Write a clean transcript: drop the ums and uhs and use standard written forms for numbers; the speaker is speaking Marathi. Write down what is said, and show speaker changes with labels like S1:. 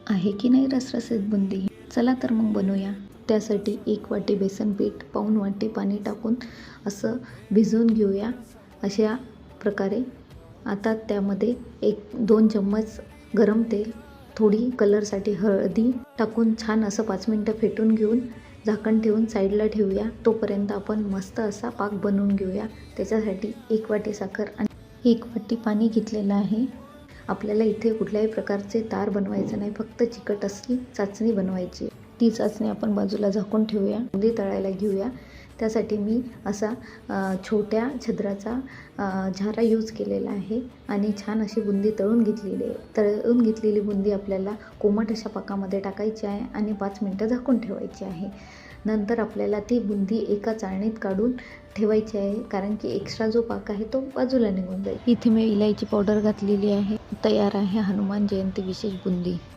S1: आहे की नाही रसरशीत बुंदी? चला तर मग बनवूया. त्यासाठी 1 वाटी बेसन पीठ, पाऊण वाटी पाणी टाकून असं भिजवून घेऊया अशा प्रकारे. आता त्यामध्ये 1-2 चम्मच गरम तेल, थोडी कलरसाठी हळदी टाकून छान असं 5 मिनटं फेटून घेऊन झाकण ठेवून साईडला ठेवूया. तोपर्यंत आपण मस्त असा पाक बनवून घेऊया. त्याच्यासाठी 1 वाटी साखर आणि 1 वाटी पाणी घेतलेलं आहे. आपल्याला इथे कुठल्याही प्रकारचे तार बनवायचं नाही, फक्त चिकट असली चाचणी बनवायची. ती चाचणी आपण बाजूला झाकून ठेवूया. बुंदी तळायला घेऊया. त्यासाठी मी असा छोट्या छिद्राचा झारा यूज केलेला आहे आणि छान अशी बुंदी तळून घेतलेली आहे. तळून घेतलेली बुंदी आपल्याला कोमट अशा पाकामध्ये टाकायची आहे आणि 5 मिनटं झाकून ठेवायची आहे. नंतर आपल्याला ती बुंदी एका चाळणीत काढून ठेवायची आहे, कारण की एक्स्ट्रा जो पाक आहे तो बाजूला निघून जाईल. इथे मी इलायची पावडर घातलेली आहे. तयार आहे हनुमान जयंती विशेष बुंदी.